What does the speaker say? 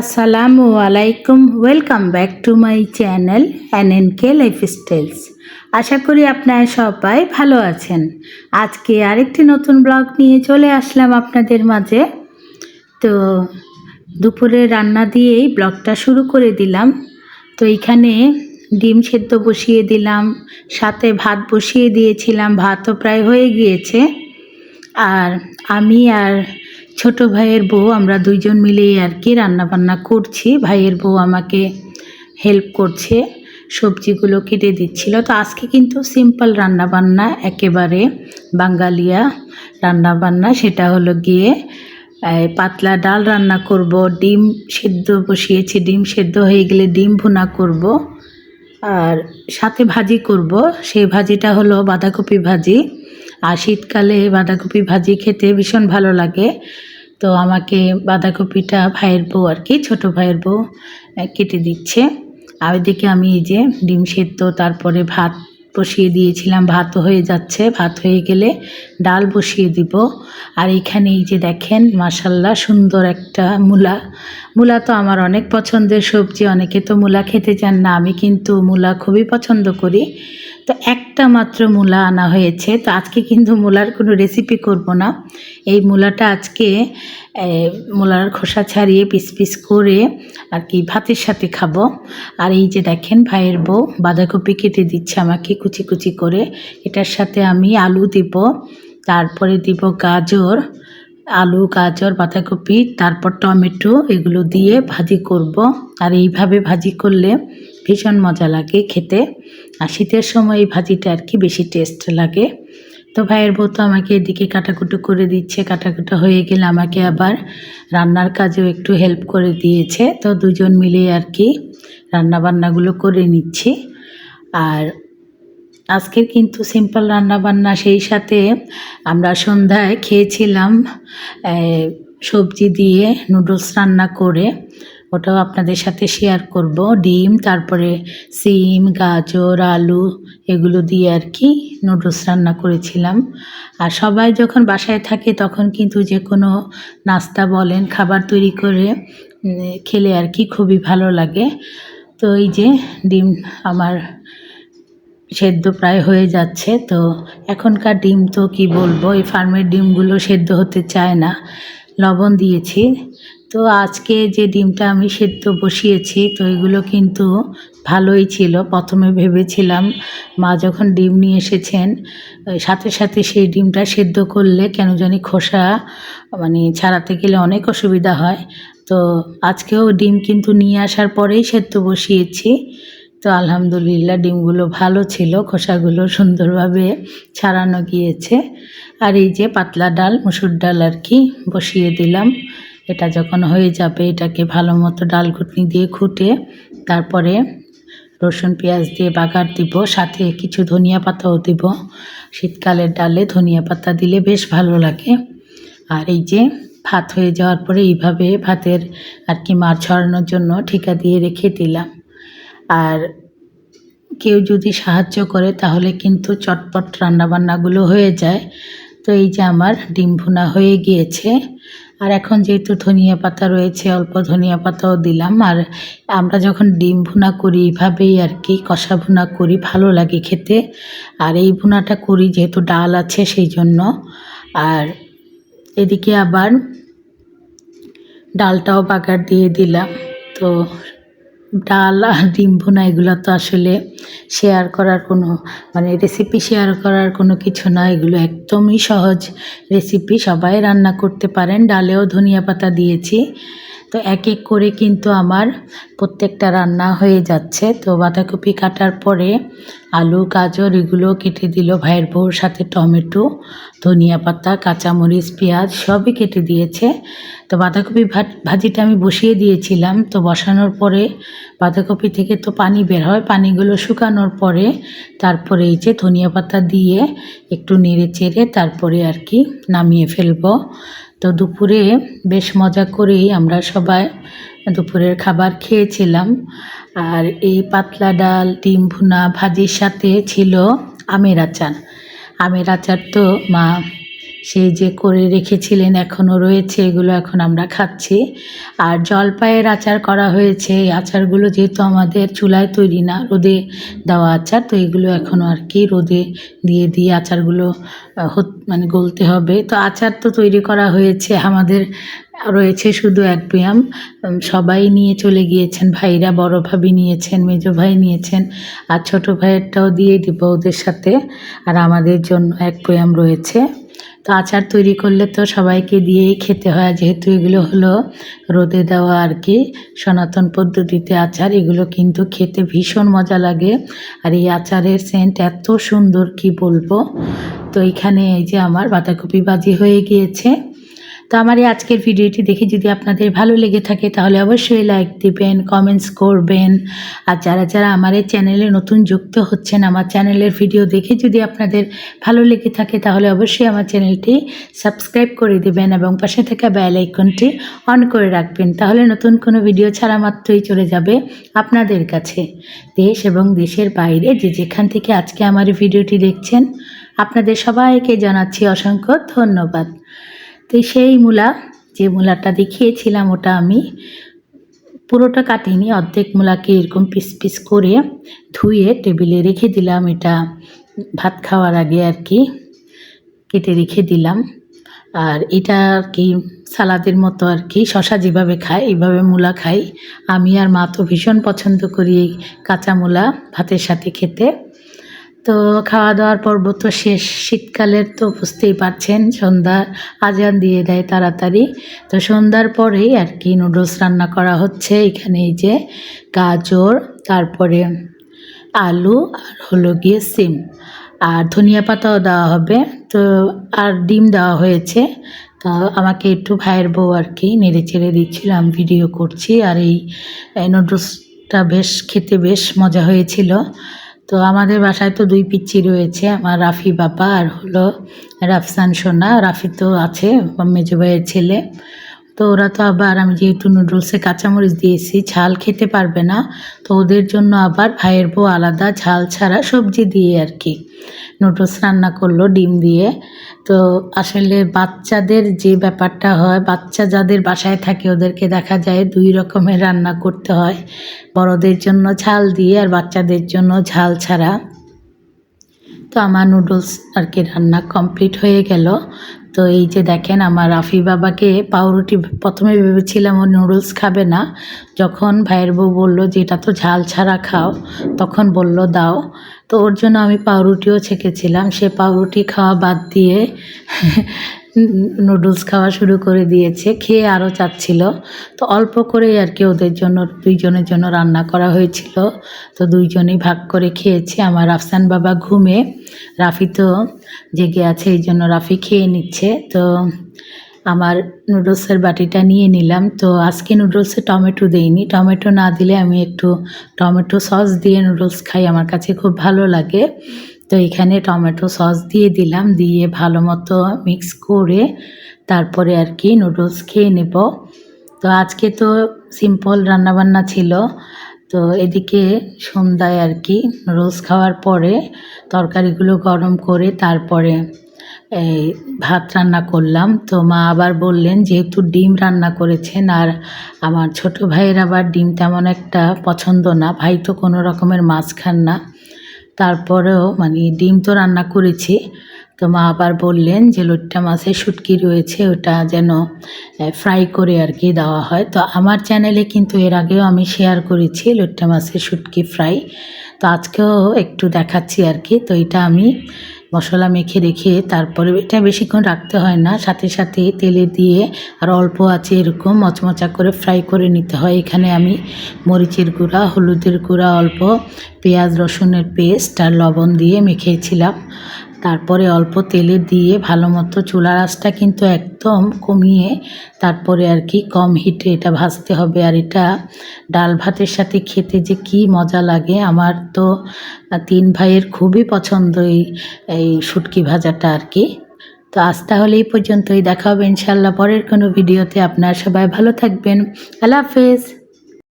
আসসালামু আলাইকুম, welcome back to my channel NNK lifestyles. আশা করি আপনারা সবাই ভালো আছেন। আজকে আরেকটি নতুন ব্লগ নিয়ে চলে আসলাম আপনাদের মাঝে। তো দুপুরে রান্না দিয়েই ব্লগটা শুরু করে দিলাম। তো এইখানে ডিম সেদ্ধ বসিয়ে দিলাম, সাথে ভাত বসিয়ে দিয়েছিলাম, ভাতও প্রায় হয়ে গিয়েছে। আর আমি আর ছোট ভাইয়ের বউ আমরা দুইজন মিলেই আর কি রান্নাবান্না করছি। ভাইয়ের বউ আমাকে হেল্প করছে, সবজিগুলো কেটে দিচ্ছিল। তো আজকে কিন্তু সিম্পল রান্নাবান্না, একেবারে বাঙালিয়া রান্নাবান্না। সেটা হলো গিয়ে পাতলা ডাল রান্না করব, ডিম সেদ্ধ বসিয়েছি, ডিম সেদ্ধ হয়ে গেলে ডিম ভুনা করব, আর সাথে ভাজি করব। সেই ভাজিটা হলো বাঁধাকপি ভাজি। আর শীতকালে বাঁধাকপি ভাজি খেতে ভীষণ ভালো লাগে। তো আমাকে বাঁধাকপিটা ভাইয়ের বউ আর কি, ছোটো ভাইয়ের বউ কেটে দিচ্ছে। আর ওইদিকে আমি এই যে ডিম সেদ্ধ, তারপরে ভাত বসিয়ে দিয়েছিলাম, ভাতও হয়ে যাচ্ছে। ভাত হয়ে গেলে ডাল বসিয়ে দিব। আর এইখানে এই যে দেখেন, মাশাল্লাহ সুন্দর একটা মূলা তো আমার অনেক পছন্দের সবজি। অনেকে তো মূলা খেতে চান না, আমি কিন্তু মূলা খুবই পছন্দ করি। তো একটা মাত্র মূলা আনা হয়েছে। তো আজকে কিন্তু মূলার কোনো রেসিপি করব না। এই মূলাটা আজকে মূলার খোসা ছাড়িয়ে পিস পিস করে আর কি ভাতের সাথে খাবো। আর এই যে দেখেন, ভাইয়ের বউ বাঁধাকপি কেটে দিচ্ছে আমাকে কুচি কুচি করে। এটার সাথে আমি আলু দিব, তারপরে দিব গাজর, আলু গাজর বাঁধাকপি, তারপর টমেটো, এগুলো দিয়ে ভাজি করব। আর এইভাবে ভাজি করলে ভীষণ মজা লাগে খেতে। আর শীতের সময় এই ভাজিটা আর কি বেশি টেস্ট লাগে। তো ভাইয়ের বউ তো আমাকে এদিকে কাটাকুটো করে দিচ্ছে। কাটাকুটো হয়ে গেলে আমাকে আবার রান্নার কাজেও একটু হেল্প করে দিয়েছে। তো দুজন মিলে আর কি রান্নাবান্নাগুলো করে নিচ্ছি। আর আজকের কিন্তু সিম্পল রান্নাবান্না। সেই সাথে আমরা সন্ধ্যায় খেয়েছিলাম সবজি দিয়ে নুডলস রান্না করে, ওটাও আপনাদের সাথে শেয়ার করব। ডিম, তারপরে সিম, গাজর, আলু, এগুলো দিয়ে আর কি নুডলস রান্না করেছিলাম। আর সবাই যখন বাসায় থাকে তখন কিন্তু যে কোনো নাস্তা বলেন, খাবার তৈরি করে খেলে আর কি খুবই ভালো লাগে। তো এই যে ডিম আমার সেদ্ধ প্রায় হয়ে যাচ্ছে। তো এখনকার ডিম তো কি বলবো, এই ফার্মের ডিমগুলো সেদ্ধ হতে চায় না। লবণ দিয়েছি। তো আজকে যে ডিমটা আমি সেদ্ধ বসিয়েছি, তো এগুলো কিন্তু ভালোই ছিল। প্রথমে ভেবেছিলাম মা যখন ডিম নিয়ে এসেছেন সাথে সাথে সেই ডিমটা সেদ্ধ করলে কেন জানি খোসা ছাড়াতে গেলে অনেক অসুবিধা হয়। তো আজকেও ডিম কিন্তু নিয়ে আসার পরেই সেদ্ধ বসিয়েছি। তো আলহামদুলিল্লাহ ডিমগুলো ভালো ছিল, খোসাগুলো সুন্দরভাবে ছাড়ানো গিয়েছে। আর এই যে পাতলা ডাল, মুসুর ডাল আর কি বসিয়ে দিলাম। এটা যখন হয়ে যাবে এটাকে ভালো মতো ডাল ঘুটনি দিয়ে ঘুটে তারপরে রসুন পেঁয়াজ দিয়ে বাগার দিব, সাথে কিছু ধনিয়া পাতাও দিব। শীতকালের ডালে ধনিয়া পাতা দিলে বেশ ভালো লাগে। আর এই যে ভাত হয়ে যাওয়ার পরে এইভাবে ভাতের আর কি মার ছড়ানোর জন্য ঠিকা দিয়ে রেখে দিলাম। আর কেউ যদি সাহায্য করে তাহলে কিন্তু চটপট রান্নাবান্নাগুলো হয়ে যায়। তো এই যে আমার ডিম ভুনা হয়ে গিয়েছে। আর এখন যেহেতু ধনিয়া পাতা রয়েছে, অল্প ধনিয়া পাতাও দিলাম। আর আমরা যখন ডিম ভুনা করি এইভাবেই আর কি কষা ভুনা করি, ভালো লাগে খেতে। আর এই ভুনাটা করি যেহেতু ডাল আছে সেই জন্য। আর এদিকে আবার ডালটাও বাগার দিয়ে দিলাম। তো ডাল আর ডিম ভুনা এগুলো তো আসলে শেয়ার করার কোনো রেসিপি শেয়ার করার কোনো কিছু না। এগুলো একদমই সহজ রেসিপি, সবাই রান্না করতে পারেন। ডালেও ধনিয়া পাতা দিয়েছি। তো এক এক করে কিন্তু আমার প্রত্যেকটা রান্না হয়ে যাচ্ছে। তো বাঁধাকপি কাটার পরে আলু গাজর এগুলো কেটে দিল ভাইয়ের বউর, সাথে টমেটো, ধনিয়া পাতা, কাঁচামরিচ, পেঁয়াজ সবই কেটে দিয়েছে। তো বাঁধাকপি ভাজিটা আমি বসিয়ে দিয়েছিলাম। তো বসানোর পরে বাঁধাকপি থেকে তো পানি বের হয়, পানিগুলো শুকানোর পরে তারপরে এই যে ধনিয়া পাতা দিয়ে একটু নেড়ে চেড়ে তারপরে আর কি নামিয়ে ফেলবো। তো দুপুরে বেশ মজা করেই আমরা সবাই দুপুরের খাবার খেয়েছিলাম। আর এই পাতলা ডাল, ডিম ভুনা, ভাজির সাথে ছিল আমের আচার। আমের আচার তো মা সেই যে করে রেখেছিলেন এখনও রয়েছে, এগুলো এখন আমরা খাচ্ছি। আর জলপাইয়ের আচার করা হয়েছে। এই আচারগুলো যেহেতু আমাদের চুলায় তৈরি না, রোদে দেওয়া আচার, তো এগুলো এখনও আর কি রোদে দিয়ে আচারগুলো মানে গলতে হবে। তো আচার তো তৈরি করা হয়েছে, আমাদের রয়েছে শুধু এক বয়াম। সবাই নিয়ে চলে গিয়েছেন, ভাইরা, বড় ভাবি নিয়েছেন, মেজো ভাই নিয়েছেন, আর ছোট ভাইয়েরটাও দিয়ে দিব ওদের সাথে। আর আমাদের জন্য এক বয়াম রয়েছে। তো আচার তৈরি করলে তো সবাইকে দিয়েই খেতে হয়, যেহেতু এগুলো হলো রোদে দেওয়া আর কি সনাতন পদ্ধতিতে আচার। এগুলো কিন্তু খেতে ভীষণ মজা লাগে। আর এই আচারের সেন্ট এত সুন্দর কি বলবো। তো এখানে এই যে আমার বাঁধাকপি ভাজি হয়ে গিয়েছে। তো আমার এই আজকের ভিডিওটি দেখে যদি আপনাদের ভালো লেগে থাকে তাহলে অবশ্যই লাইক দিবেন, কমেন্টস করবেন। আর যারা আমার এই চ্যানেলে নতুন যুক্ত হচ্ছেন, আমার চ্যানেলের ভিডিও দেখে যদি আপনাদের ভালো লেগে থাকে তাহলে অবশ্যই আমার চ্যানেলটি সাবস্ক্রাইব করে দেবেন এবং পাশে থাকা বেল আইকনটি অন করে রাখবেন। তাহলে নতুন কোনো ভিডিও ছাড়া মাত্রই চলে যাবে আপনাদের কাছে। দেশ এবং দেশের বাইরে যে যেখান থেকে আজকে আমার এই ভিডিওটি দেখছেন, আপনাদের সবাইকে জানাচ্ছি অসংখ্য ধন্যবাদ। তো সেই মূলা, যে মূলাটা দেখিয়েছিলাম, ওটা আমি পুরোটা কাটিনি, অর্ধেক মূলাকে এরকম পিস পিস করে ধুয়ে টেবিলে রেখে দিলাম। এটা ভাত খাওয়ার আগে আর কি কেটে রেখে দিলাম। আর এটা আর কি সালাদের মতো আর কি, শশা যেভাবে খায় এইভাবে মূলা খাই আমি আর মা। তো ভীষণ পছন্দ করি এই কাঁচা মূলা ভাতের সাথে খেতে। তো খাওয়া দাওয়ার পর্ব তো শেষ। শীতকালের তো বুঝতেই পারছেন, সন্ধ্যার আজান দিয়ে দেয় তাড়াতাড়ি। তো সন্ধ্যার পরেই আর কি নুডলস রান্না করা হচ্ছে। এখানে এই যে গাজর, তারপরে আলু, আর হলো গিয়ে সিম, আর ধনিয়া পাতাও দেওয়া হবে। তো আর ডিম দেওয়া হয়েছে। তো আমাকে একটু ভাইয়ের বউ আর কি নেড়ে চেড়ে দিচ্ছিলাম, ভিডিও করছি। আর এই নুডলসটা বেশ খেতে বেশ মজা হয়েছিল। তো আমাদের বাসায় তো দুই পিচ্চি রয়েছে, আমার রাফি বাবা আর হলো রাফসান সোনা। রাফি তো আছে মেজো ভাইয়ের ছেলে। তো ওরা তো আবার, আমি যেহেতু নুডলসে কাঁচামরিচ দিয়েছি, ঝাল খেতে পারবে না। তো ওদের জন্য আবার ভাইয়ের বউ আলাদা ঝাল ছাড়া সবজি দিয়ে আর কি নুডলস রান্না করলো ডিম দিয়ে। তো আসলে বাচ্চাদের যে ব্যাপারটা হয়, বাচ্চা যাদের বাসায় থাকে ওদেরকে দেখা যায় দুই রকমের রান্না করতে হয়, বড়দের জন্য ঝাল দিয়ে আর বাচ্চাদের জন্য ঝাল ছাড়া। তো আমার নুডলস আর কি রান্না কমপ্লিট হয়ে গেল। তো এই যে দেখেন, আমার রাফি বাবাকে পাউরুটি, প্রথমে ভেবেছিলাম ও নুডলস খাবে না, যখন ভাইয়ের বউ বললো যে এটা তো ঝাল ছাড়া খাও, তখন বলল দাও। তো ওর জন্য আমি পাউরুটিও ছেঁকেছিলাম। সে পাউরুটি খাওয়া বাদ দিয়ে নুডলস খাওয়া শুরু করে দিয়েছে, খেয়ে আরও চাচ্ছিল। তো অল্প করেই আর কি ওদের জন্য, দুইজনের জন্য রান্না করা হয়েছিল। তো দুইজনেই ভাগ করে খেয়েছি। আমার রাফসান বাবা ঘুমে, রাফি তো জেগে আছে, এই জন্য রাফি খেয়ে নিচ্ছে। তো আমার নুডলসের বাটিটা নিয়ে নিলাম। তো আজকে নুডলসে টমেটো দেইনি, টমেটো না দিলে আমি একটু টমেটো সস দিয়ে নুডলস খাই, আমার কাছে খুব ভালো লাগে। তো এখানে টমেটো সস দিয়ে দিলাম, দিয়ে ভালো মতো মিক্স করে তারপরে আর কি নুডলস খেয়ে নেব। তো আজকে তো সিম্পল রান্নাবান্না ছিল। তো এদিকে সন্ধ্যায় আর কি নুডলস খাওয়ার পরে তরকারিগুলো গরম করে তারপরে এই ভাত রান্না করলাম। তো মা আবার বললেন, যেহেতু ডিম রান্না করেছেন, আর আমার ছোট ভাইয়ের আবার ডিম তেমন একটা পছন্দ না, ভাই তো কোনো রকমের মাছ খান না, তারপরেও মানে ডিম তো রান্না করেছি। তো মা আবার বললেন যে লইট্টা মাছের শুটকি রয়েছে, ওটা যেন ফ্রাই করে আর কি দেওয়া হয়। তো আমার চ্যানেলে কিন্তু এর আগেও আমি শেয়ার করেছি লইট্টা মাছের শুটকি ফ্রাই। তো আজকেও একটু দেখাচ্ছি আর কি। তো এটা আমি মশলা মেখে রেখে তারপরে, এটা বেশিক্ষণ রাখতে হয় না, সাথে সাথে তেলে দিয়ে আর অল্প আছে এরকম মচমচা করে ফ্রাই করে নিতে হয়। এখানে আমি মরিচের গুঁড়া, হলুদের গুঁড়া, অল্প পেঁয়াজ রসুনের পেস্ট আর লবণ দিয়ে মেখেছিলাম। তারপরে অল্প তেলে দিয়ে ভালো মতো, চুলার আঁচটা কিন্তু একদম কমিয়ে তারপরে আর কি কম হিটে এটা ভাজতে হবে। আর এটা ডাল ভাতের সাথে খেতে যে কি মজা লাগে, আমার তো 3 ভাইয়ের খুবই পছন্দ এই শুটকি ভাজাটা আর কি। তো আজ তাহলে এই পর্যন্তই, দেখা হবে ইনশাল্লাহ পরের কোনো ভিডিওতে। আপনারা সবাই ভালো থাকবেন। আল্লাহ হাফেজ।